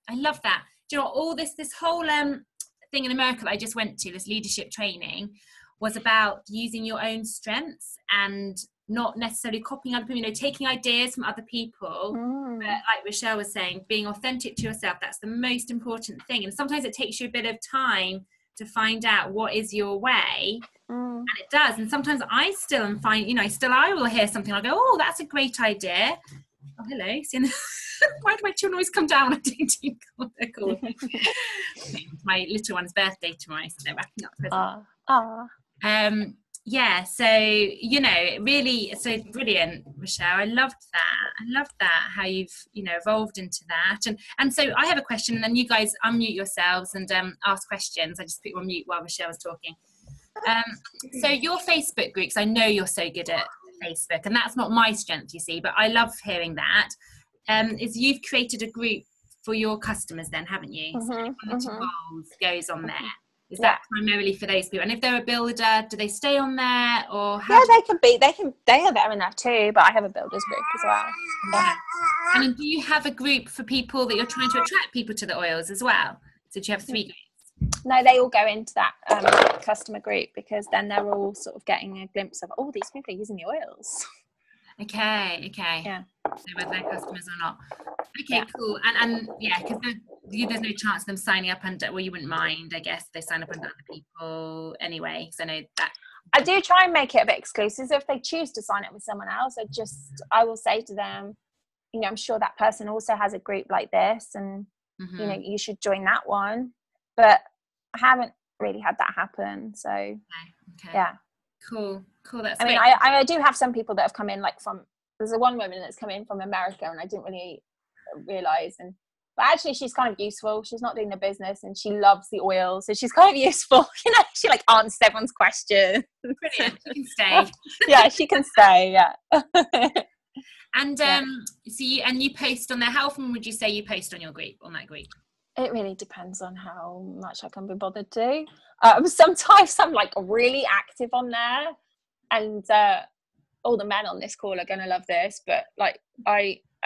I love that. Do you know what, all this whole thing in America that I just went to, this leadership training, was about using your own strengths and not necessarily copying other people, you know, taking ideas from other people. But like Rochelle was saying, being authentic to yourself, that's the most important thing. And sometimes it takes you a bit of time to find out what is your way. And it does. And sometimes I still am fine, you know, I will hear something, I'll go, oh, that's a great idea. Oh, hello. Why do my children always come down when I'm doing what they're called? My little one's birthday tomorrow, so they're wrapping up presents. Yeah, so, you know, really, so brilliant, Rochelle. I loved that, how you've, you know, evolved into that. And so I have a question, and then you guys unmute yourselves and ask questions. I just put you on mute while Rochelle was talking. So your Facebook groups, I know you're so good at Facebook, and that's not my strength, you see, but I love hearing that. Is you've created a group for your customers then, haven't you? So one of the goals goes on there. Is that primarily for those people? And if they're a builder, do they stay on there, or how? Yeah, they are there in that too, but I have a builders group as well. Yeah. And do you have a group for people that you're trying to attract people to the oils as well? So do you have 3 groups? No, they all go into that customer group, because then they're all sort of getting a glimpse of, oh, these people are using the oils. Okay. Yeah. So whether they're customers or not. Okay, cool. And yeah, because there's no chance of them signing up under, well, you wouldn't mind, I guess, if they sign up under other people anyway. So I know that. I do try and make it a bit exclusive. So if they choose to sign up with someone else, I will say to them, you know, I'm sure that person also has a group like this, and you know, you should join that one. But I haven't really had that happen. So yeah. Cool. That's I mean, I do have some people that have come in, like there's one woman that's come in from America, and I didn't really realize, but actually she's kind of useful. She's not doing the business, and she loves the oil, so she's kind of useful. You know, she like answers everyone's questions. Brilliant. She can stay. Yeah, she can stay. Yeah. And so you post on there. How often would you say you post on that group? It really depends on how much I can be bothered to. Sometimes I'm like really active on there, and all the men on this call are going to love this, but like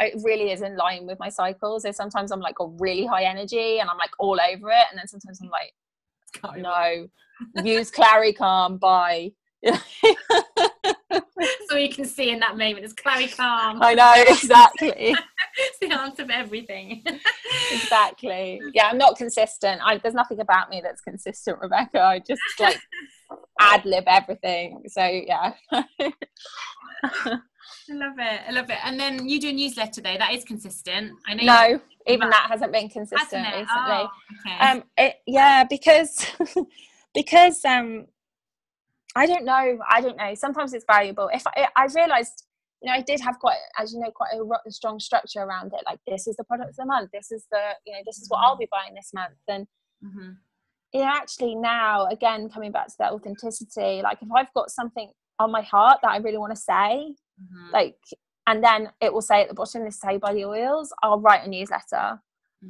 it really is in line with my cycle. So sometimes I'm like a really high energy and I'm like all over it, and then sometimes I'm like, no, use Claricalm, bye. So you can see in that moment, it's Claricalm. I know, exactly. It's the answer for everything. Exactly. Yeah, I'm not consistent. There's nothing about me that's consistent, Rebecca. I just like ad lib everything. So yeah. I love it. And then you do a newsletter though. That is consistent. I know. No, even that hasn't been consistent recently. Oh, okay. Because I don't know. Sometimes it's valuable. If I realized, you know, I did have quite a strong structure around it. Like, this is the product of the month. This is this is what I'll be buying this month. And you know, actually now, again, coming back to that authenticity, like if I've got something on my heart that I really want to say, like, and then it will say at the bottom, this is how you buy the oils, I'll write a newsletter.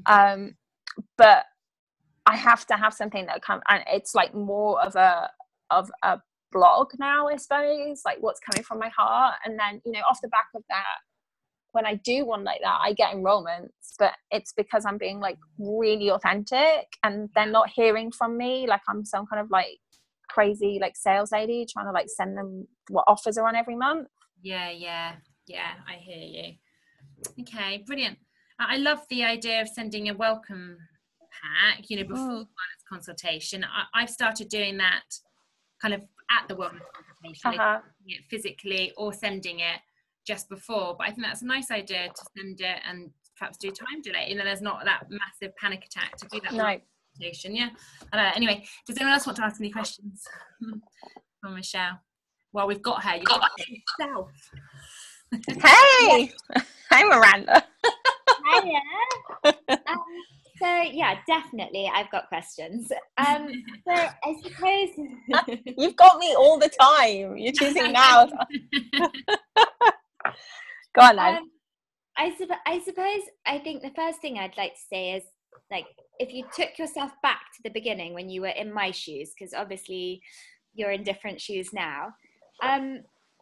But I have to have something that comes, and it's like more of a blog now, I suppose, like what's coming from my heart. And then, you know, off the back of that, when I do one like that, I get enrollments, but it's because I'm being like really authentic, and they're not hearing from me like I'm some kind of like crazy like sales lady trying to like send them what offers are on every month. Yeah, I hear you. Okay, brilliant. I love the idea of sending a welcome pack, you know, before the consultation. I've started doing that kind of at the wellness consultation, like it physically or sending it just before. But I think that's a nice idea to send it and perhaps do time delay. You know, there's not that massive panic attack to do that. No. Consultation. Yeah. Anyway, does anyone else want to ask any questions from Michelle? Well, we've got her. You've got yourself. Hey, hi Miranda. Hiya. So yeah, definitely, I've got questions. So I suppose you've got me all the time. You're choosing now. Go on, then. I suppose I think the first thing I'd like to say is, like, if you took yourself back to the beginning when you were in my shoes, because obviously you're in different shoes now,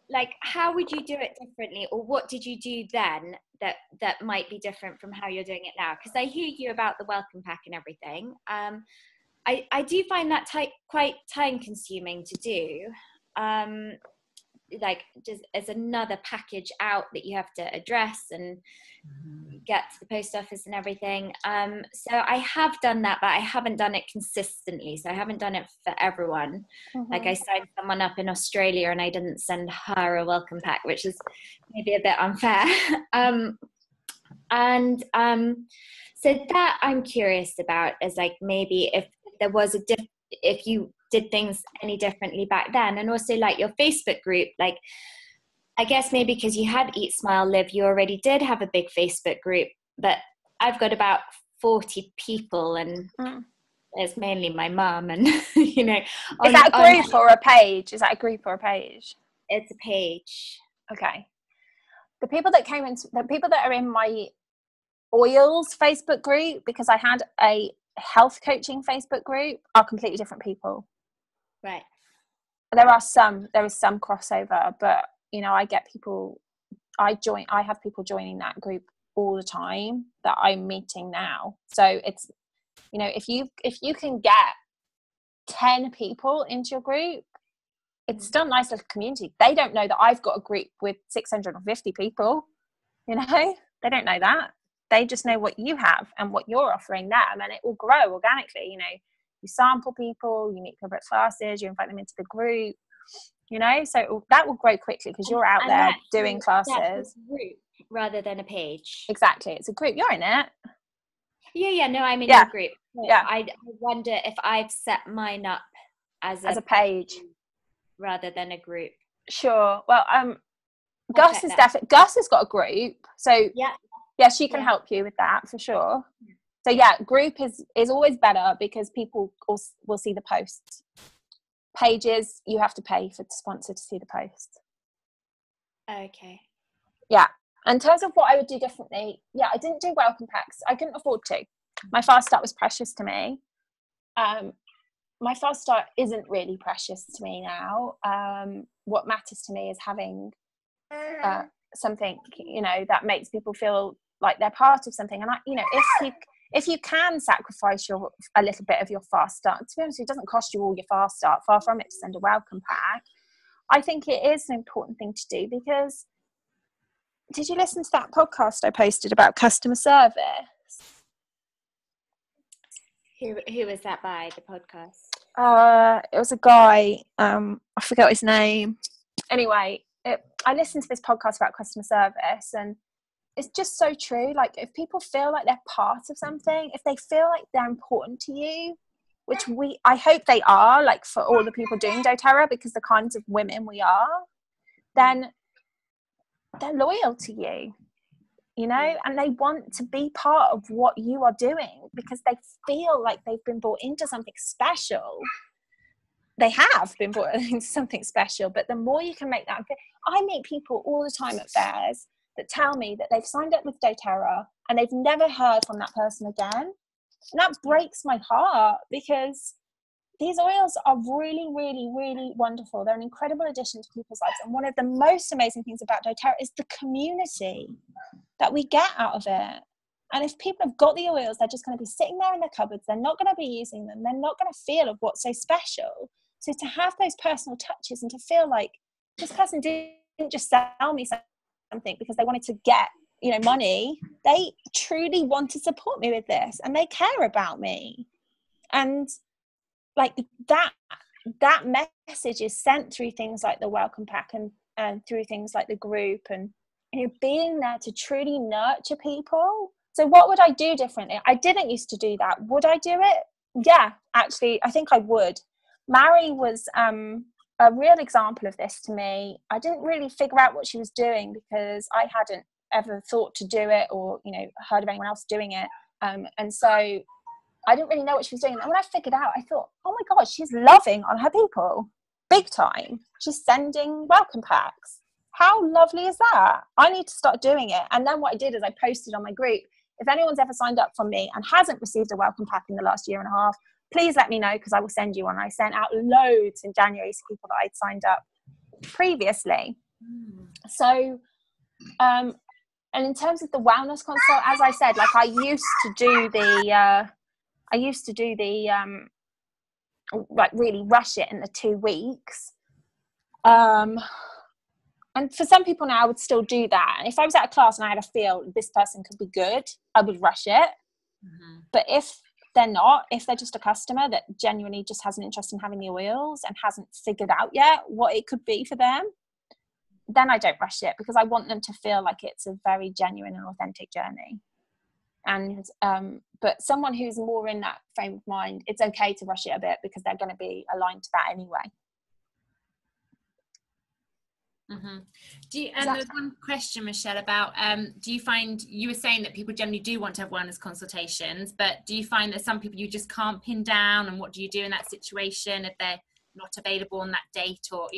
like, how would you do it differently, or what did you do then that might be different from how you're doing it now? Because I hear you about the welcome pack and everything. I do find that quite time consuming to do. Like just as another package out that you have to address and get to the post office and everything. So I have done that, but I haven't done it consistently. So I haven't done it for everyone. Like I signed someone up in Australia and I didn't send her a welcome pack, which is maybe a bit unfair. So that I'm curious about is like maybe if there was if you did things any differently back then, and also like your Facebook group, like I guess maybe because you had Eat, Smile, Live, you already did have a big Facebook group, but I've got about 40 people and it's mainly my mum and, you know. Is that a group or a page? Is that a group or a page? It's a page. Okay. The people that are in my oils Facebook group, because I had a health coaching Facebook group, are completely different people. Right. There is some crossover, but you know, I have people joining that group all the time that I'm meeting now. So it's, you know, if you can get 10 people into your group, it's still a nice little community. They don't know that I've got a group with 650 people, you know, they don't know that. They just know what you have and what you're offering them, and it will grow organically. You know, you sample people, you meet people at classes, you invite them into the group, you know, so that will grow quickly because you're out there doing classes. That's a group rather than a page. Exactly, it's a group. You're in it. Yeah, no, I'm in your group. Yeah. I wonder if I've set mine up as a page rather than a group. Sure. Well, Gus has got a group, so yeah, she can help you with that for sure. So yeah, group is always better because people will see the posts. Pages, you have to pay for the sponsor to see the post. Okay. Yeah. In terms of what I would do differently, I didn't do welcome packs. I couldn't afford to. My fast start was precious to me. My fast start isn't really precious to me now. What matters to me is having something, you know, that makes people feel like they're part of something. And if you can sacrifice a little bit of your fast start, to be honest, it doesn't cost you all your fast start, far from it, to send a welcome pack. I think it is an important thing to do, because did you listen to that podcast I posted about customer service? Who was that by, the podcast? It was a guy, I forgot his name. Anyway, I listened to this podcast about customer service, and it's just so true. Like, if people feel like they're part of something, if they feel like they're important to you, which I hope they are, like for all the people doing doTERRA, because the kinds of women we are, then they're loyal to you, you know, and they want to be part of what you are doing because they feel like they've been brought into something special. They have been brought into something special, but the more you can make that, I meet people all the time at fairs that tell me that they've signed up with doTERRA and they've never heard from that person again. And that breaks my heart, because these oils are really, really, really wonderful. They're an incredible addition to people's lives. And one of the most amazing things about doTERRA is the community that we get out of it. And if people have got the oils, they're just going to be sitting there in their cupboards. They're not going to be using them. They're not going to feel of what's so special. So to have those personal touches and to feel like this person didn't just sell me something because they wanted to get, you know, money. They truly want to support me with this, and they care about me. And like that message is sent through things like the welcome pack and through things like the group, and you know, being there to truly nurture people. So what would I do differently? I didn't used to do that. Would I do it? Yeah, actually, I think I would. Mary was a real example of this to me. I didn't really figure out what she was doing because I hadn't ever thought to do it, or, you know, heard of anyone else doing it. And so I didn't really know what she was doing. And when I figured out, I thought, oh my God, she's loving on her people. Big time. She's sending welcome packs. How lovely is that? I need to start doing it. And then what I did is I posted on my group, if anyone's ever signed up from me and hasn't received a welcome pack in the last year and a half, please let me know, because I will send you one. I sent out loads in January to people that I'd signed up previously. So And in terms of the wellness consult, as I said, like I used to do the like really rush it in the 2 weeks. And for some people now, I would still do that. And if I was at a class and I had a feel this person could be good, I would rush it. Mm-hmm. But if they're not, if they're just a customer that genuinely just has an interest in having the oils and hasn't figured out yet what it could be for them, then I don't rush it, because I want them to feel like it's a very genuine and authentic journey. And but someone who's more in that frame of mind, it's okay to rush it a bit, because they're going to be aligned to that anyway. Mm-hmm. There's one question, Michelle, about do you find, you were saying that people generally do want to have wellness consultations, but do you find that some people you just can't pin down, and what do you do in that situation if they're not available on that date, or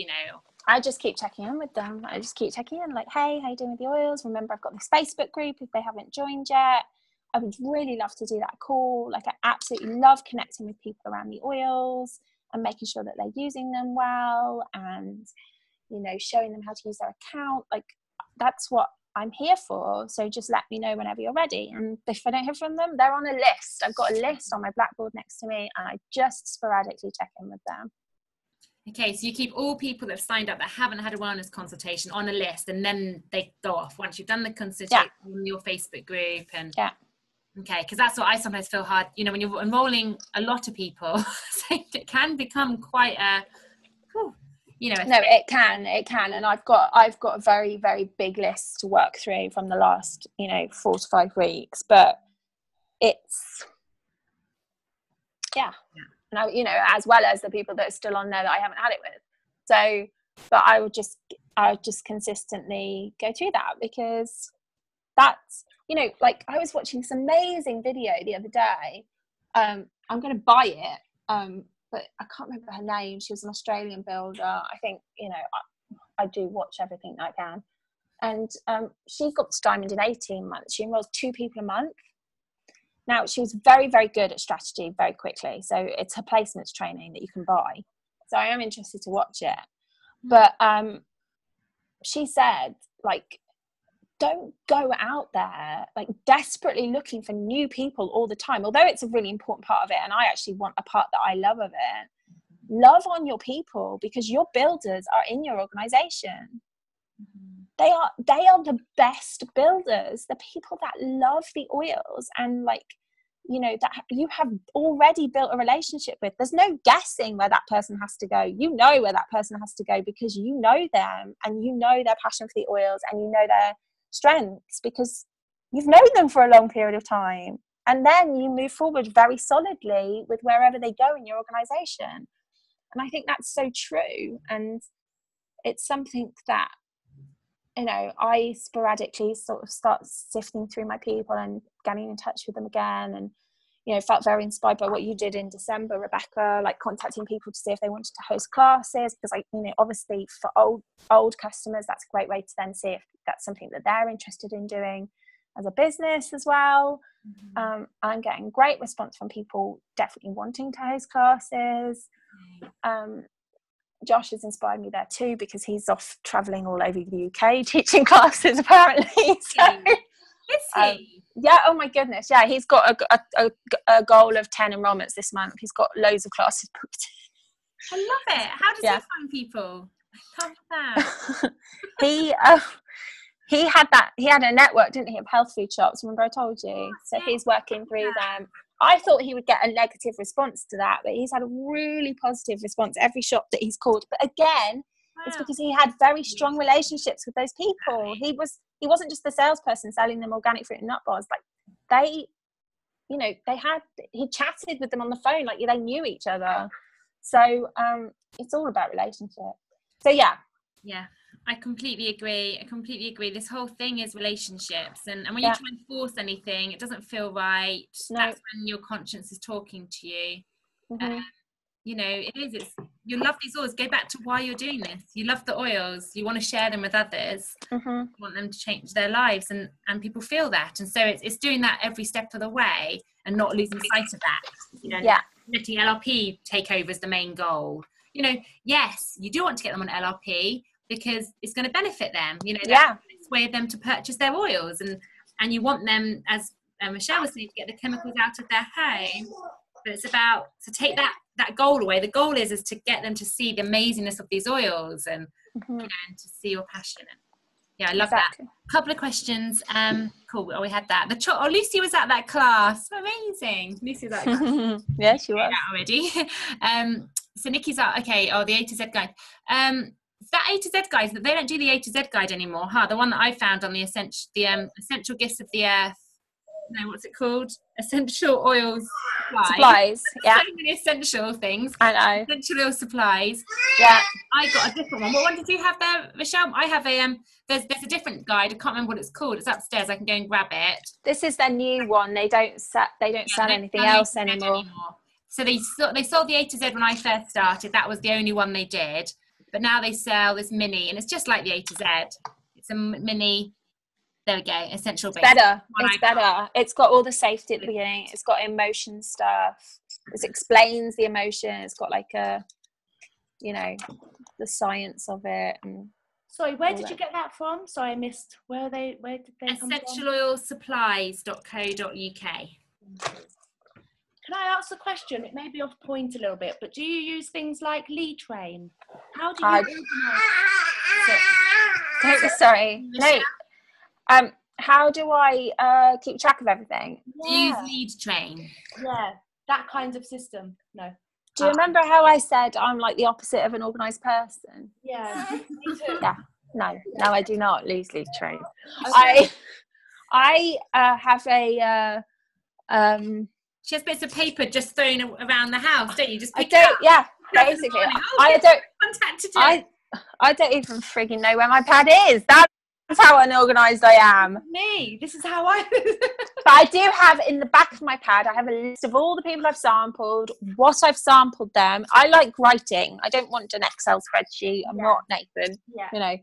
I just keep checking in with them. I just keep checking in, like, hey, how you doing with the oils? Remember, I've got this Facebook group if they haven't joined yet. I would really love to do that call. Like, I absolutely love connecting with people around the oils and making sure that they're using them well, and showing them how to use their account. Like, that's what I'm here for. So just let me know whenever you're ready. And if I don't hear from them, they're on a list. I've got a list on my blackboard next to me, and I just sporadically check in with them. Okay, so you keep all people that have signed up that haven't had a wellness consultation on a list, and then they go off once you've done the consultation in your Facebook group. And okay, because that's what I sometimes feel hard, when you're enrolling a lot of people, it can become quite a no, it can, and I've got a very, very big list to work through from the last 4 to 5 weeks, but it's now, as well as the people that are still on there that I haven't had it with. So, but I would just consistently go through that, because that's, like, I was watching this amazing video the other day. I'm going to buy it, but I can't remember her name. She was an Australian builder. I think, I do watch everything I can. And she got to diamond in 18 months. She enrolled 2 people a month. Now, she was very, very good at strategy very quickly. So it's her placements training that you can buy. So I am interested to watch it. But she said, like, don't go out there like desperately looking for new people all the time, although it's a really important part of it. And I actually want a part that I love of it. Love on your people, because your builders are in your organization. They are the best builders, the people that love the oils, and like, that you have already built a relationship with. There's no guessing where that person has to go. You know where that person has to go, because you know them, and you know their passion for the oils, and you know their strengths, because you've known them for a long period of time. And then you move forward very solidly with wherever they go in your organization. And I think that's so true. And it's something that, I sporadically sort of start sifting through my people and getting in touch with them again. And, felt very inspired by what you did in December, Rebecca, like contacting people to see if they wanted to host classes, because obviously for old customers, that's a great way to then see if that's something that they're interested in doing as a business as well. I'm getting great response from people definitely wanting to host classes. Josh has inspired me there too, because he's off traveling all over the UK teaching classes apparently. So, is he? Yeah, oh my goodness, yeah, he's got a goal of 10 enrollments this month. He's got loads of classes booked. I love it. How does he find people? I love that. He had a network, didn't he, of health food shops? Remember I told you? So he's working through them. I thought he would get a negative response to that, but he's had a really positive response every shop that he's called. But again, it's because he had very strong relationships with those people. He wasn't just the salesperson selling them organic fruit and nut bars. Like he chatted with them on the phone, like they knew each other. So it's all about relationship. So yeah. I completely agree. This whole thing is relationships, and when you try and force anything, it doesn't feel right. No. That's when your conscience is talking to you. It's you love these oils. Go back to why you're doing this. You love the oils, you want to share them with others, you want them to change their lives, and people feel that. And so it's doing that every step of the way and not losing sight of that. Letting LRP take over as the main goal. Yes, you do want to get them on LRP because it's going to benefit them. way of them to purchase their oils, and you want them, as Michelle was saying, to get the chemicals out of their home. But it's about to take that goal away. The goal is to get them to see the amazingness of these oils and, and to see your passion. Yeah, I love that. Couple of questions. Cool. Oh, we had that. Lucy was at that class. Amazing. Lucy was at that class. Yeah, she was already. So Nikki's like, okay. Oh, the A to Z guide. That A to Z guide. They don't do the A to Z guide anymore, huh? The one that I found on the essential gifts of the earth. No, what's it called? Essential oils supplies. Yeah. So many essential things. I know. Essential oil supplies. Yeah. I got a different one. What one did you have there, Michelle? I have a there's a different guide. I can't remember what it's called. It's upstairs. I can go and grab it. This is their new one. They don't sell anything else anymore. So they sold the A to Z when I first started. That was the only one they did. But now they sell this mini, and it's just like the A to Z. It's a mini. There we go. Essential base. It's better. It's got all the safety at the beginning. It's got emotion stuff. It explains the emotion. It's got like the science of it. And sorry, where did you get that from? Sorry, I missed. Where did they come from? Essentialoilsupplies.co.uk. Can I ask a question? It may be off point a little bit, but do you use things like Lead Train? How do you organise? Sorry. No. How do I keep track of everything? Use Lead Train. Yeah, that kind of system. No. Do you remember how I said I'm like the opposite of an organised person? Yeah, me too. Yeah. No, I do not use Lead Train. Okay. I have a she has bits of paper just thrown around the house, don't you? Just pick I don't. it up. Yeah, basically. I don't even frigging know where my pad is. That's how unorganised I am. Me. This is how I. But I do have in the back of my pad. I have a list of all the people I've sampled, what I've sampled them. I like writing. I don't want an Excel spreadsheet. I'm not Nathan. Yeah.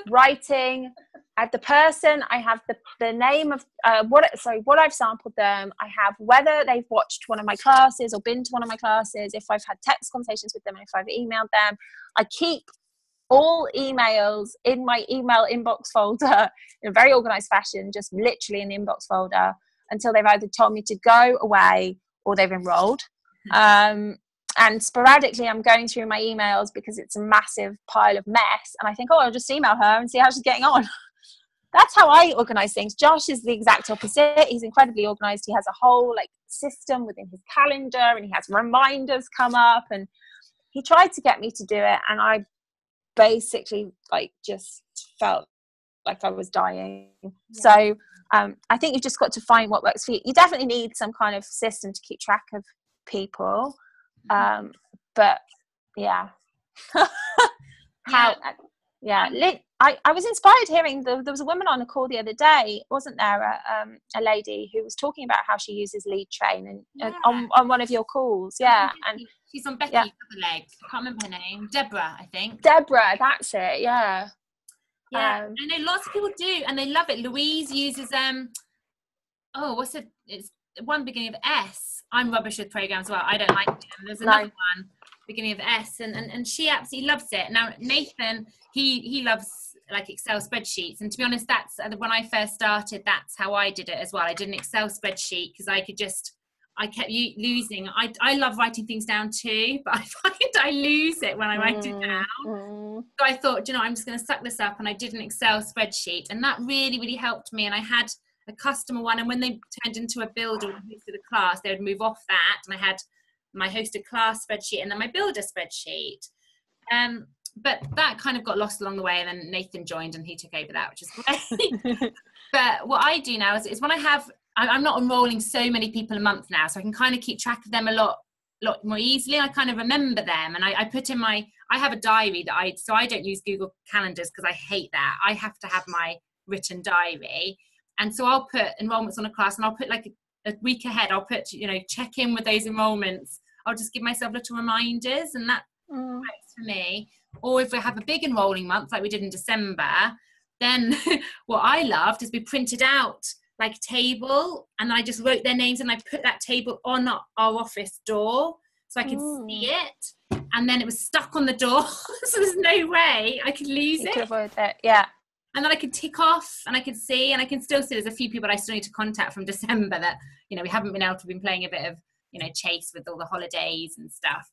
Writing. I have the person. I have the name of what I've sampled them. I have whether they've watched one of my classes or been to one of my classes. If I've had text conversations with them, and if I've emailed them, I keep all emails in my email inbox folder in a very organized fashion, just literally in the inbox folder until they've either told me to go away or they've enrolled. And sporadically I'm going through my emails because it's a massive pile of mess, and I think, I'll just email her and see how she's getting on. That's how I organize things. Josh is the exact opposite. He's incredibly organized. He has a whole system within his calendar, and he has reminders come up, and he tried to get me to do it, and I basically just felt like I was dying. So I think you've just got to find what works for you. You definitely need some kind of system to keep track of people, but yeah. I was inspired hearing there was a woman on a call the other day, wasn't there, a lady who was talking about how she uses Lead Train and on one of your calls. And she's on Becky's other leg. I can't remember her name. Deborah, I think. Deborah, that's it. Yeah. I know lots of people do, and they love it. Louise uses it's one beginning of S. I'm rubbish with programs as well. I don't like them. There's another one beginning of S, and she absolutely loves it. Now Nathan, he loves Excel spreadsheets, and to be honest, that's when I first started, that's how I did it as well. I did an Excel spreadsheet because I kept losing. I love writing things down too, but I find I lose it when I write it down. So I thought, I'm just going to suck this up, and I did an Excel spreadsheet, and that really, really helped me. And I had a customer one, and when they turned into a builder and hosted a class, they would move off that, and I had my hosted class spreadsheet and then my builder spreadsheet. But that kind of got lost along the way, and then Nathan joined and he took over that, which is great. But what I do now is when I'm not enrolling so many people a month now, so I can kind of keep track of them a lot more easily. I kind of remember them, and I put in I have a diary so I don't use Google Calendars because I hate that. I have to have my written diary, and so I'll put enrollments on a class, and I'll put a week ahead, I'll put check in with those enrollments. I'll just give myself little reminders, and that works for me. Or if we have a big enrolling month like we did in December, then what I loved is we printed out a table, and I just wrote their names, and I put that table on our office door so I could see it, and then it was stuck on the door. So there's no way I could lose it. You could avoid it, yeah. And then I could tick off and I could see, and I can still see there's a few people I still need to contact from December that, you know, we haven't been able to, been playing a bit of, you know, chase with all the holidays and stuff.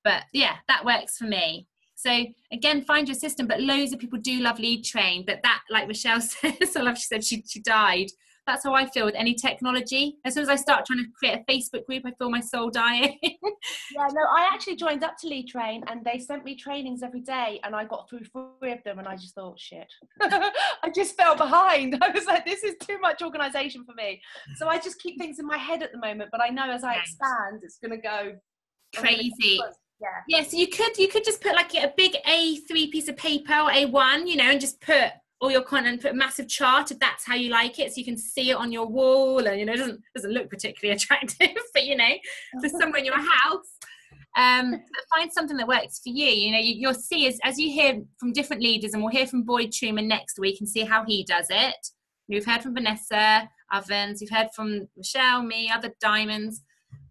But yeah, that works for me. So again, find your system, but loads of people do love lead train, but that, like Michelle says, I love, she said she died. That's how I feel with any technology. As soon as I start trying to create a Facebook group, I feel my soul dying. Yeah, no, I actually joined up to Lead Train and they sent me trainings every day and I got through 3 of them and I just thought, shit. I just fell behind. I was like, this is too much organisation for me. So I just keep things in my head at the moment, but I know as I expand, it's going to go crazy. Yeah, so you could just put like a big A3 piece of paper or A1, you know, and just put all your content, put a massive chart if that's how you like it, so you can see it on your wall, and you know, it doesn't look particularly attractive, but you know, there's somewhere in your house. Find something that works for you. You know, you'll see as you hear from different leaders, and we'll hear from Boyd Truman next week and see how he does it. We've heard from Vanessa Ovens, we've heard from Michelle, me, other diamonds.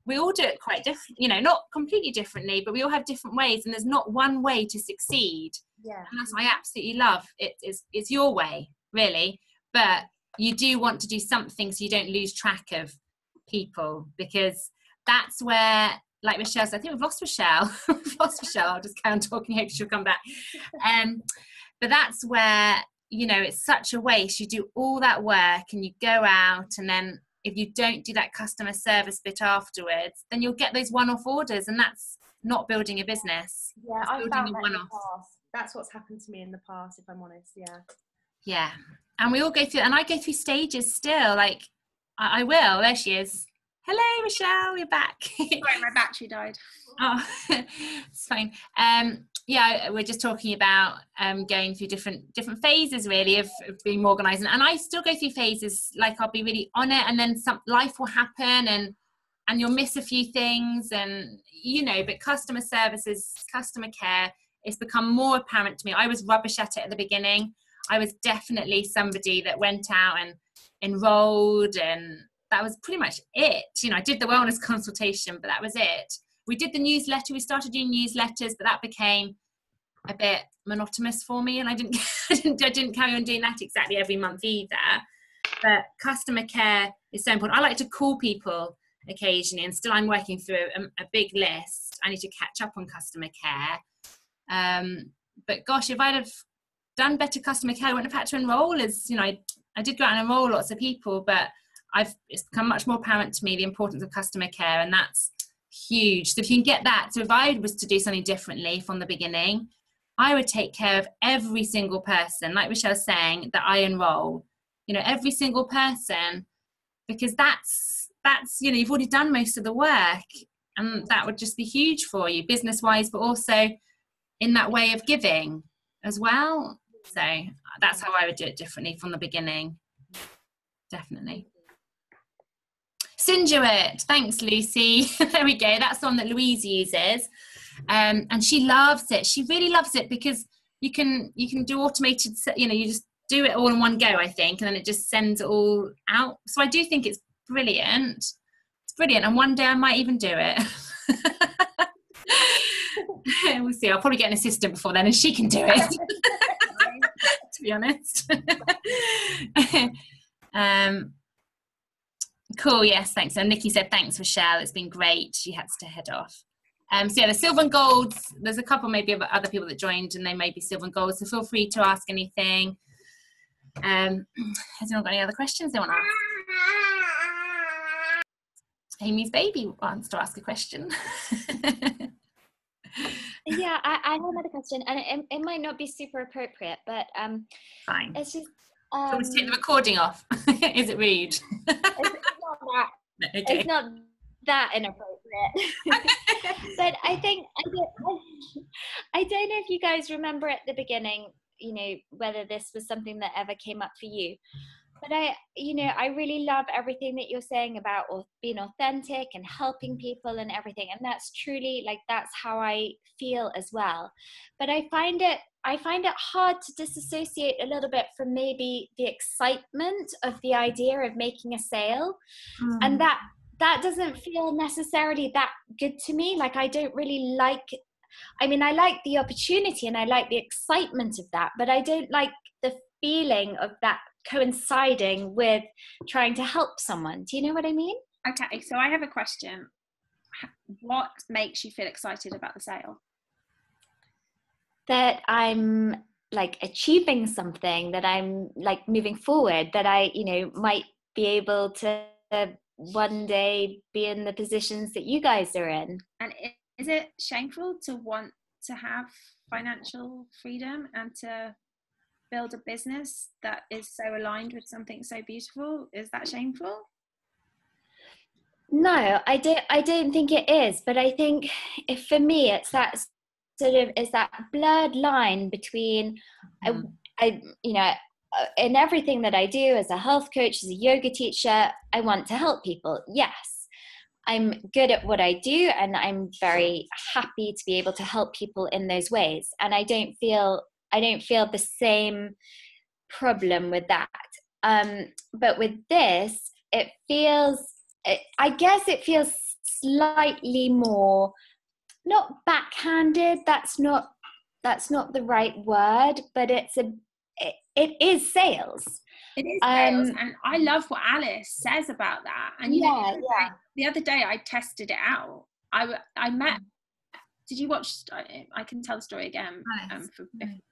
We all do it quite different, you know, not completely differently, but we all have different ways, and there's not one way to succeed. Yeah. And that's what I absolutely love. It's your way, really, but you do want to do something so you don't lose track of people, because that's where, like Michelle said, I think we've lost Michelle. I'll just carry on talking, hope she'll come back. But that's where, you know, it's such a waste. You do all that work and you go out, and then if you don't do that customer service bit afterwards, then you'll get those one-off orders, and that's not building a business. Yeah, I've found that in the past. That's what's happened to me in the past, if I'm honest. Yeah, and we all go through, and I go through stages still, like I will. There she is. Hello, Michelle, you're back. Sorry, my battery died. Oh, it's fine. Yeah, we're just talking about going through different phases, really, of being organised, and I still go through phases. Like, I'll be really on it, and then some life will happen, and you'll miss a few things, and you know. But customer services, customer care, it's become more apparent to me. I was rubbish at it at the beginning. I was definitely somebody that went out and enrolled, and that was pretty much it. You know, I did the wellness consultation, but that was it. We did the newsletter. We started doing newsletters, but that became a bit monotonous for me, and I didn't carry on doing that exactly every month either. But customer care is so important. I like to call people occasionally, and still I'm working through a big list. I need to catch up on customer care. But gosh, if I'd have done better customer care, I wouldn't have had to enroll. As you know, I did go out and enroll lots of people, but it's become much more apparent to me the importance of customer care, and that's huge. So if you can get that, so if I was to do something differently from the beginning, I would take care of every single person, like Michelle's saying, that I enroll, you know, every single person, because that's you know, you've already done most of the work, and that would just be huge for you business wise, but also in that way of giving as well. So that's how I would do it differently from the beginning. Definitely. Sinduit, thanks Lucy. There we go, that's the one that Louise uses, and she loves it. She really loves it because you can do automated, you know, you just do it all in one go, I think, and then it just sends it all out. So I do think it's brilliant. It's brilliant, and one day I might even do it. We'll see. I'll probably get an assistant before then, and she can do it. To be honest. Cool, yes, thanks. And Nikki said thanks, Michelle, it's been great. She has to head off. So yeah, the silver and golds, there's a couple maybe of other people that joined, and they may be silver and gold, so feel free to ask anything. Has anyone got any other questions they want to ask? Amy's baby wants to ask a question. Yeah, I have another question, and it might not be super appropriate, but fine. It's just can we take the recording off? Is it rude? It's not that inappropriate. But I think I don't know if you guys remember at the beginning, you know, whether this was something that ever came up for you. But I really love everything that you're saying about being authentic and helping people and everything. And that's truly, like, that's how I feel as well. But I find it hard to disassociate a little bit from maybe the excitement of the idea of making a sale. And that doesn't feel necessarily that good to me. Like, I don't really like mean, I like the opportunity and I like the excitement of that, but I don't like the feeling of that coinciding with trying to help someone. Do you know what I mean? Okay, so I have a question. What makes you feel excited about the sale? That I'm like achieving something, that I'm like moving forward, that I, you know, might be able to one day be in the positions that you guys are in. And is it shameful to want to have financial freedom and to build a business that is so aligned with something so beautiful? Is that shameful? No, I don't think it is, but I think if for me it's that sort of is that blurred line between I you know, in everything that I do as a health coach, as a yoga teacher, I want to help people. Yes, I'm good at what I do and I'm very happy to be able to help people in those ways. And I don't feel the same problem with that. But with this, I guess it feels slightly more, not backhanded, that's not the right word, but it is sales. It is sales, and I love what Alice says about that. And you know, the other day I tested it out. I met. Did you watch? I can tell the story again if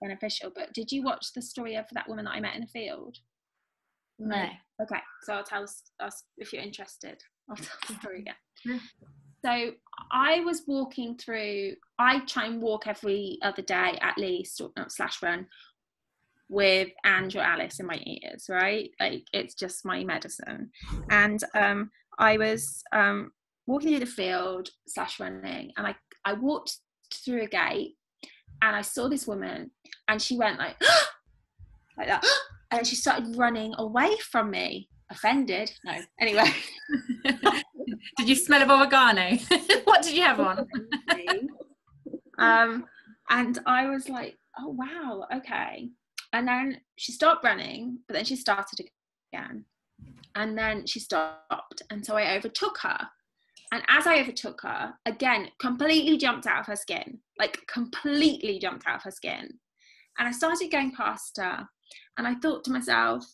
beneficial. But did you watch the story of that woman that I met in the field? No. Okay, so I'll tell us if you're interested. I'll tell the story again. So I was walking through. I try and walk every other day at least, or / run, with Andrew or Alice in my ears, right? Like it's just my medicine. And I was walking through the field / running, and I walked through a gate and I saw this woman and she went like like that, and then she started running away from me. Offended? No. Anyway. Did you smell of oregano? What did you have on? And I was like, oh wow, okay. And then she stopped running, but then she started again. And then she stopped. And so I overtook her. And as I overtook her, again, completely jumped out of her skin. Like completely jumped out of her skin. And I started going past her. And I thought to myself,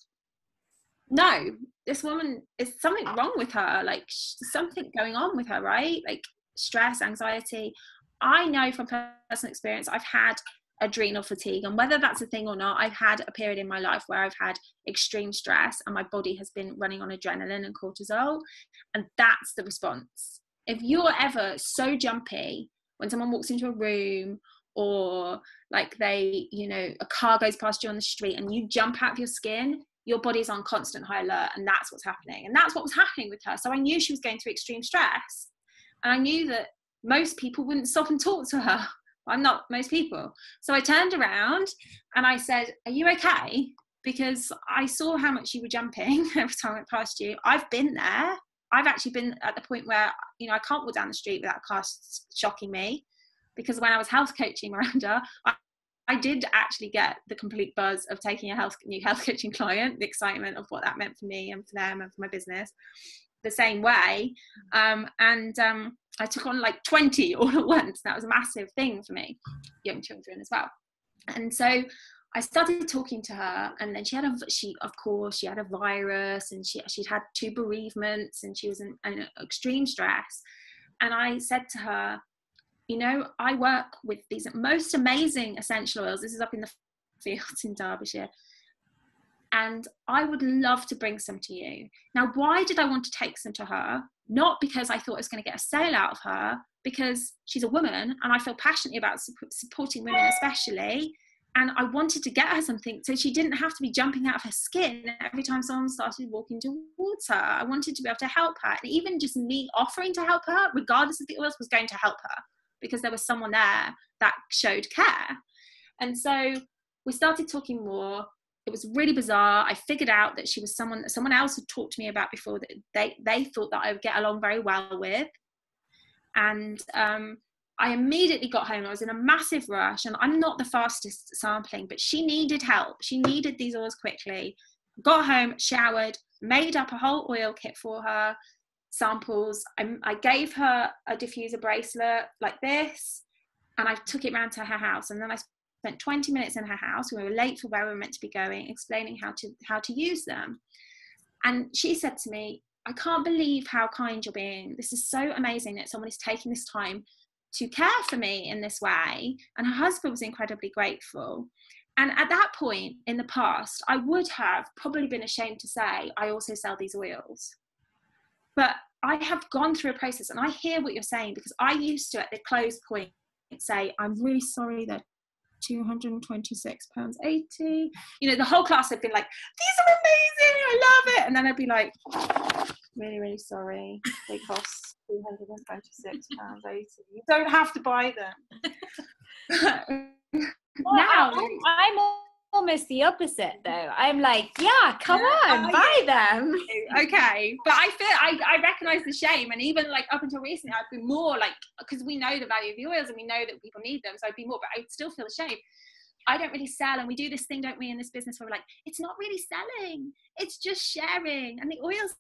no, this woman, is something wrong with her. Like something going on with her, right? Like stress, anxiety. I know from personal experience, I've had adrenal fatigue, and whether that's a thing or not, I've had a period in my life where I've had extreme stress and my body has been running on adrenaline and cortisol, and that's the response. If you're ever so jumpy when someone walks into a room, or like they, you know, a car goes past you on the street and you jump out of your skin, your body's on constant high alert, and that's what's happening. And that's what was happening with her. So I knew she was going through extreme stress, and I knew that most people wouldn't stop and talk to her. I'm not most people. So I turned around and I said, are you okay? Because I saw how much you were jumping every time I went past you. I've been there. I've actually been at the point where, you know, I can't walk down the street without a car shocking me. Because when I was health coaching Miranda, I did actually get the complete buzz of taking a new health coaching client, the excitement of what that meant for me and for them and for my business, the same way. I took on like 20 all at once. That was a massive thing for me, young children as well. And so I started talking to her, and then she had a virus, and she'd had 2 bereavements, and she was in extreme stress. And I said to her, you know, I work with these most amazing essential oils. This is up in the fields in Derbyshire. And I would love to bring some to you. Now, why did I want to take some to her? Not because I thought I was going to get a sale out of her, because she's a woman and I feel passionately about supporting women especially. And I wanted to get her something so she didn't have to be jumping out of her skin every time someone started walking towards her. I wanted to be able to help her. And even just me offering to help her, regardless of the oils, was going to help her, because there was someone there that showed care. And so we started talking more. It was really bizarre. I figured out that she was someone that someone else had talked to me about before, that they thought that I would get along very well with. And I immediately got home. I was in a massive rush, and I'm not the fastest sampling, but she needed help. She needed these oils quickly. Got home, showered, made up a whole oil kit for her, samples. I gave her a diffuser bracelet like this, and I took it round to her house, and then I spent 20 minutes in her house. We were late for where we were meant to be going, explaining how to use them. And she said to me, I can't believe how kind you're being. This is so amazing that someone is taking this time to care for me in this way. And her husband was incredibly grateful. And at that point in the past, I would have probably been ashamed to say, I also sell these oils. But I have gone through a process, and I hear what you're saying, because I used to, at the close point, say, I'm really sorry that £226.80. You know, the whole class had been like, these are amazing, I love it. And then I'd be like, really, really sorry. They cost £226.80. You don't have to buy them. Now I'm almost the opposite though. I'm like, yeah, come on, buy them. Okay, but I feel I recognize the shame, and even like up until recently I've been more like, because we know the value of the oils and we know that people need them, so I'd be more, but I still feel ashamed. I don't really sell, and we do this thing, don't we, in this business where we're like, it's not really selling, it's just sharing, and the oils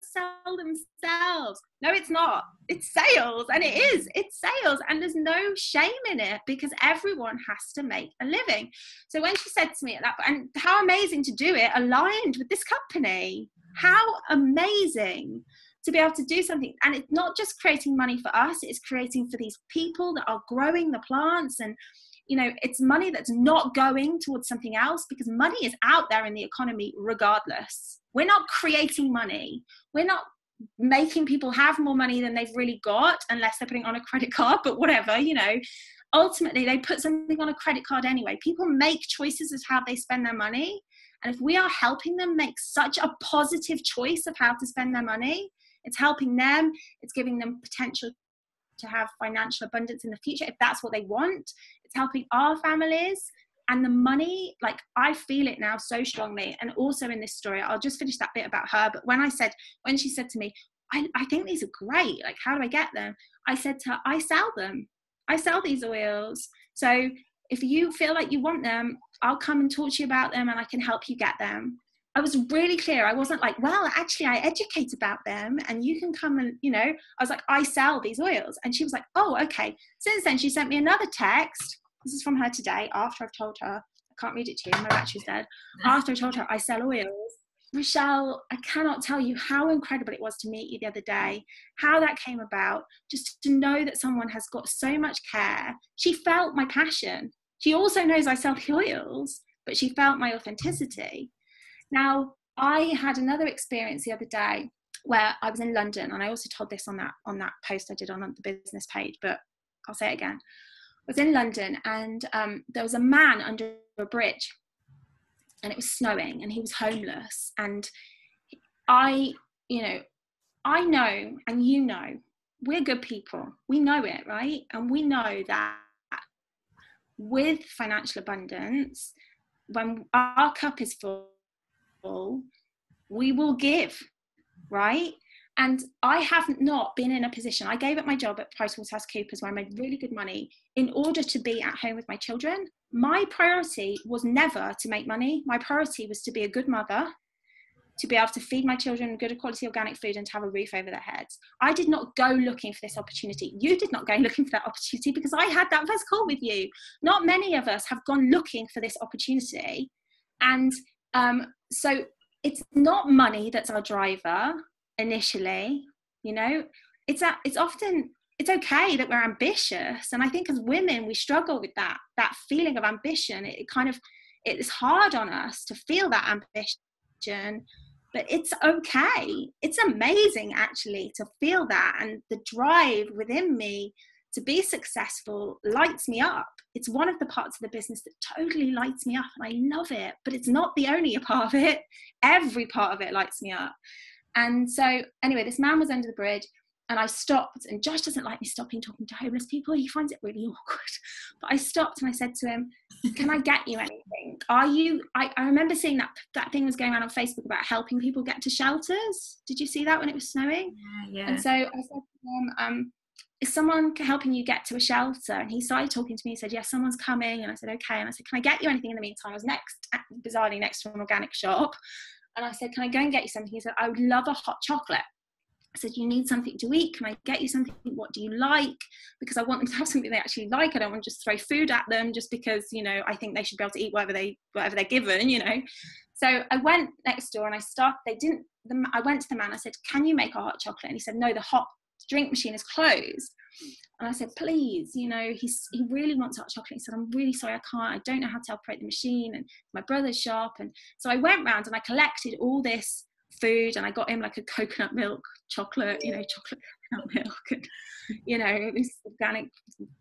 sell themselves. No, it's not. It's sales, and it's sales, and there's no shame in it, because everyone has to make a living. So when she said to me at that point, and how amazing to do it aligned with this company, how amazing to be able to do something, and it's not just creating money for us, it's creating for these people that are growing the plants, and you know, it's money that's not going towards something else, because money is out there in the economy regardless. We're not creating money. We're not making people have more money than they've really got, unless they're putting on a credit card, but whatever, you know, ultimately they put something on a credit card anyway. People make choices as how they spend their money. And if we are helping them make such a positive choice of how to spend their money, it's helping them, it's giving them potential to have financial abundance in the future if that's what they want. It's helping our families, and the money, like I feel it now so strongly. And also in this story, I'll just finish that bit about her, but when she said to me, I think these are great, like how do I get them? I said to her, I sell them. I sell these oils, so if you feel like you want them, I'll come and talk to you about them, and I can help you get them. I was really clear. I wasn't like, well, actually I educate about them and you can come and, you know, I was like, I sell these oils. And she was like, oh, okay. Since then, she sent me another text. This is from her today, after I've told her, I can't read it to you, my battery's dead. After I told her I sell oils, Rochelle, I cannot tell you how incredible it was to meet you the other day, how that came about, just to know that someone has got so much care. She felt my passion. She also knows I sell the oils, but she felt my authenticity. Now, I had another experience the other day where I was in London, and I also told this on that post I did on the business page, but I'll say it again. I was in London, and there was a man under a bridge, and it was snowing, and he was homeless. And I know, and you know, we're good people. We know it, right? And we know that with financial abundance, when our cup is full, we will give, right? And I have not been in a position, I gave up my job at PricewaterhouseCoopers where I made really good money in order to be at home with my children. My priority was never to make money. My priority was to be a good mother, to be able to feed my children good quality organic food, and to have a roof over their heads. I did not go looking for this opportunity. You did not go looking for that opportunity, because I had that first call with you. Not many of us have gone looking for this opportunity. And so it's not money that's our driver initially, you know. It's okay that we're ambitious, and I think as women we struggle with that feeling of ambition. It's hard on us to feel that ambition, but it's okay. It's amazing actually to feel that, and the drive within me to be successful lights me up. It's one of the parts of the business that totally lights me up, and I love it, but it's not the only part of it. Every part of it lights me up. And so anyway, this man was under the bridge, and I stopped, and Josh doesn't like me stopping talking to homeless people. He finds it really awkward. But I stopped and I said to him, can I get you anything? I remember seeing that thing was going around on Facebook about helping people get to shelters. Did you see that when it was snowing? Yeah. And so I said to him, is someone helping you get to a shelter? And he started talking to me. He said, yes, someone's coming. And I said, okay. And I said, can I get you anything in the meantime? I was bizarrely next to an organic shop. And I said, can I go and get you something? He said, I would love a hot chocolate. I said, you need something to eat. Can I get you something? What do you like? Because I want them to have something they actually like. I don't want to just throw food at them just because, you know, I think they should be able to eat whatever they're given, you know. So I went next door and I went to the man. I said, can you make a hot chocolate? And he said, no, the hot drink machine is closed. And I said, please, you know, he really wants hot chocolate. He said, I'm really sorry, I can't. I don't know how to operate the machine. And my brother's shop. And so I went round and I collected all this food, and I got him like a coconut milk chocolate, you know, chocolate coconut milk, and, you know, these organic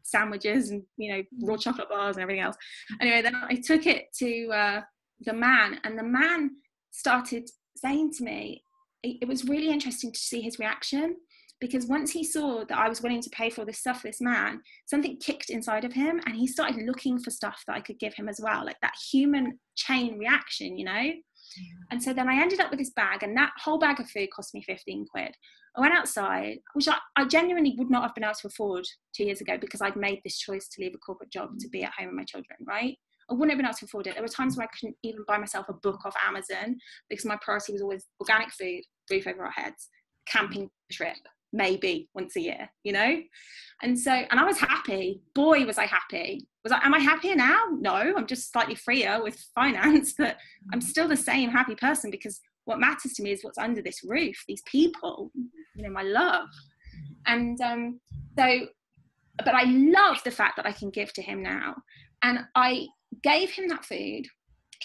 sandwiches and, you know, raw chocolate bars and everything else. Anyway, then I took it to the man, and the man started saying to me, it was really interesting to see his reaction, because once he saw that I was willing to pay for this stuff for this man, something kicked inside of him, and he started looking for stuff that I could give him as well, like that human chain reaction, you know. And so then I ended up with this bag, and that whole bag of food cost me 15 quid. I went outside, which I genuinely would not have been able to afford 2 years ago, because I'd made this choice to leave a corporate job to be at home with my children, right? I wouldn't have been able to afford it. There were times where I couldn't even buy myself a book off Amazon, because my priority was always organic food, roof over our heads, camping trip, maybe once a year, you know? And I was happy. Boy, was I happy. Am I happier now? No, I'm just slightly freer with finance, but I'm still the same happy person, because what matters to me is what's under this roof, these people, you know, my love. And but I love the fact that I can give to him now. And I gave him that food.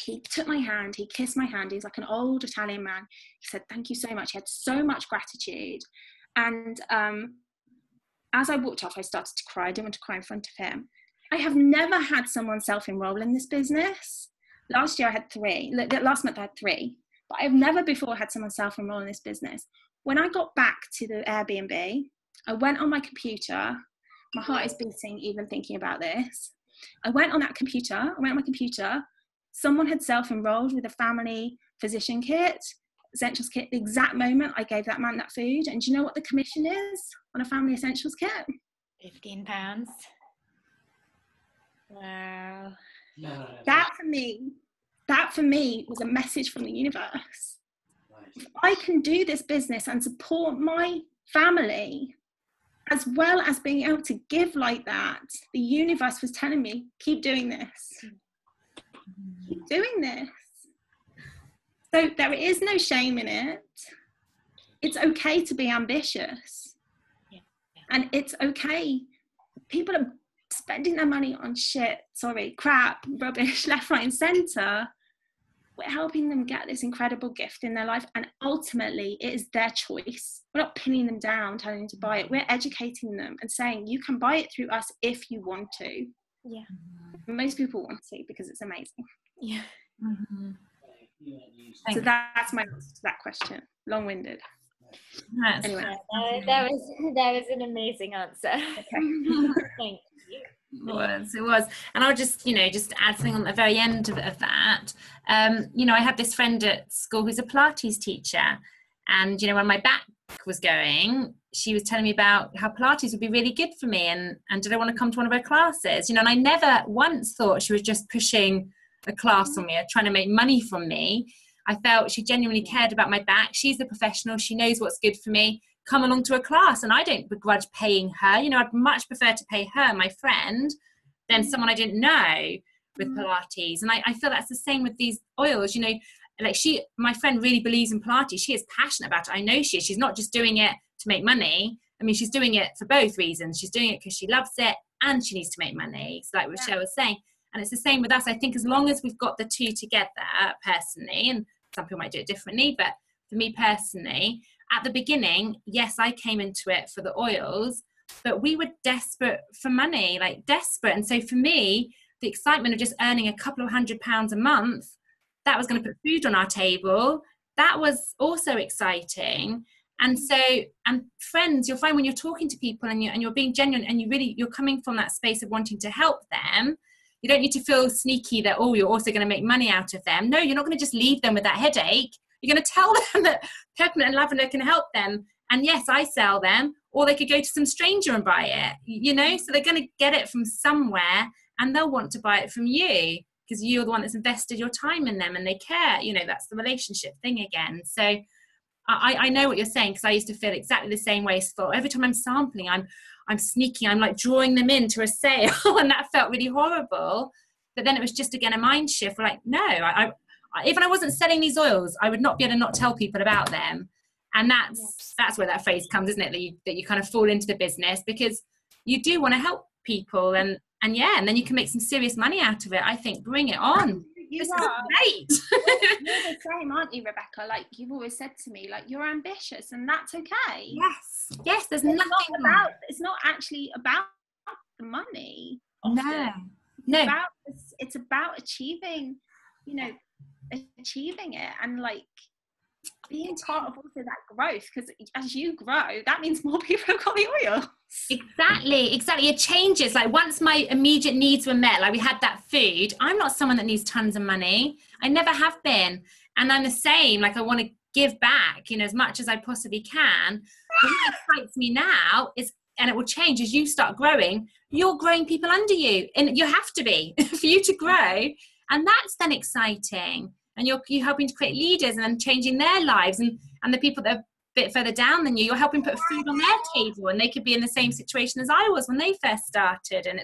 He took my hand, he kissed my hand. He's like an old Italian man. He said, thank you so much. He had so much gratitude. And as I walked off, I started to cry. I didn't want to cry in front of him. I have never had someone self-enroll in this business. Last year I had 3. Last month I had 3. But I've never before had someone self-enroll in this business. When I got back to the Airbnb, I went on my computer. My heart is beating even thinking about this. I went on my computer. Someone had self-enrolled with a family physician kit, essentials kit, the exact moment I gave that man that food. And do you know what the commission is on a family essentials kit? £15. Wow. That for me was a message from the universe. If I can do this business and support my family, as well as being able to give like that, the universe was telling me, keep doing this. Keep doing this. So there is no shame in it. It's okay to be ambitious. Yeah. And it's okay. People are spending their money on crap, rubbish, left, right, and centre. We're helping them get this incredible gift in their life, and ultimately it is their choice. We're not pinning them down, telling them to buy it. We're educating them and saying, you can buy it through us if you want to. Yeah. Most people want to, because it's amazing. Yeah. Mm-hmm. So that's my answer to that question. Long-winded. Anyway. That was an amazing answer. Okay. Thank you. It was. And I'll just add something on the very end of that. I had this friend at school who's a Pilates teacher, and when my back was going, she was telling me about how Pilates would be really good for me, and did I want to come to one of her classes, and I never once thought she was just pushing a class on me or trying to make money from me. I felt she genuinely cared about my back. She's the professional, she knows what's good for me. Come along to a class, and I don't begrudge paying her. I'd much prefer to pay her, my friend, than someone I didn't know with Pilates. And I feel that's the same with these oils. My friend really believes in Pilates. She is passionate about it. I know she is. She's not just doing it to make money. I mean, she's doing it for both reasons. She's doing it because she loves it and she needs to make money. So like Rochelle was saying, and it's the same with us. I think as long as we've got the two together personally, and some people might do it differently, but for me personally, at the beginning, yes, I came into it for the oils, but we were desperate for money, like desperate. And so for me, the excitement of just earning a couple of £100 a month, that was going to put food on our table. That was also exciting. And so, and friends, you'll find when you're talking to people and you're being genuine and you're coming from that space of wanting to help them, you don't need to feel sneaky that, you're also going to make money out of them. No, you're not going to just leave them with that headache. You're going to tell them that peppermint and lavender can help them. And yes, I sell them, or they could go to some stranger and buy it, so they're going to get it from somewhere and they'll want to buy it from you because you're the one that's invested your time in them and they care. That's the relationship thing again. So I know what you're saying, because I used to feel exactly the same way. So every time I'm sampling, I'm sneaking, I'm like drawing them into a sale, and that felt really horrible. But then it was just again a mind shift. We're like, no, even I wasn't selling these oils, I would not be able to not tell people about them. And that's where that phrase comes, isn't it? That you kind of fall into the business because you do want to help people, and then you can make some serious money out of it. I think bring it on. This is great. You're the same, aren't you, Rebecca? Like you've always said to me, like you're ambitious, and that's okay. Yes. There's nothing about. It's not actually about the money. Often. No. It's about achieving, achieving it, and like being part of also that growth, because as you grow, that means more people have got the oil. Exactly. It changes. Like once my immediate needs were met, like we had that food, I'm not someone that needs tons of money. I never have been. And I'm the same. Like I want to give back, as much as I possibly can. But what excites me now is, and it will change as you start growing, you're growing people under you. And you have to be for you to grow. And that's then exciting. And you're helping to create leaders and then changing their lives. And the people that are bit further down than you're helping put food on their table, and they could be in the same situation as I was when they first started. And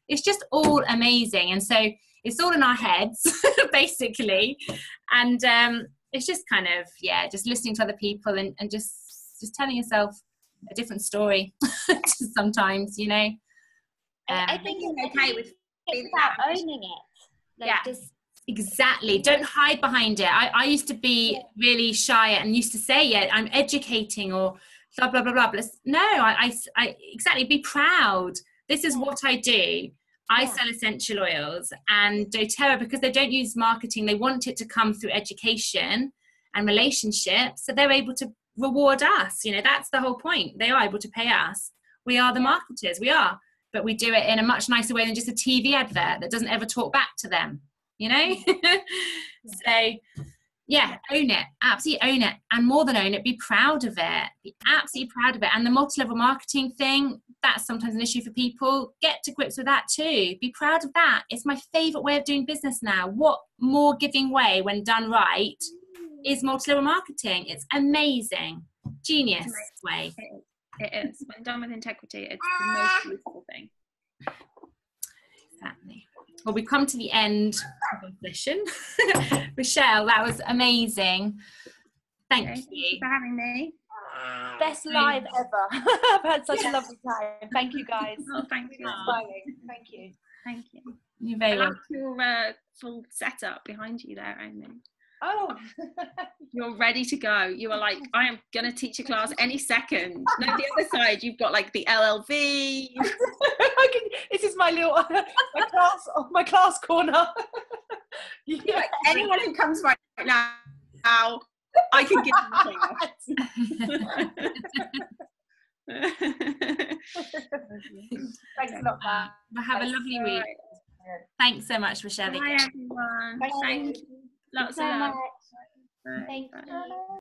it's just all amazing. And so it's all in our heads basically, and it's just kind of just listening to other people and just telling yourself a different story sometimes, I think it's okay with it's about owning it, like just exactly. Don't hide behind it. I used to be really shy and used to say, I'm educating or blah, blah, blah, blah. But no, I exactly, be proud. This is what I do. I sell essential oils, and doTERRA, because they don't use marketing, they want it to come through education and relationships. So they're able to reward us. That's the whole point. They are able to pay us. We are the marketers. We are. But we do it in a much nicer way than just a TV advert that doesn't ever talk back to them. So own it, absolutely own it, and more than own it, be proud of it, be absolutely proud of it. And the multi-level marketing thing, that's sometimes an issue for people. Get to grips with that too. Be proud of that. It's my favorite way of doing business now. What more giving way when done right is multi-level marketing? It's amazing, genius way. It is. When done with integrity, it's the most beautiful thing. Exactly. Well, we've come to the end of the session. Michelle, that was amazing. Thank you for having me. Best live ever. I've had such a lovely time. Thank you, guys. Oh, thank you. Thank you. Thank you. You're very welcome. Your full setup behind you there, Amy. Oh, you're ready to go. You are like, I am gonna teach a class any second. No, the other side, you've got like the LLV. This is my little my class corner. Like, anyone who comes right now, I can give them a Thanks a lot, Matt. Have a lovely week. Thanks so much, Michelle. Bye, everyone. Thank you. Lots of love. Thank you.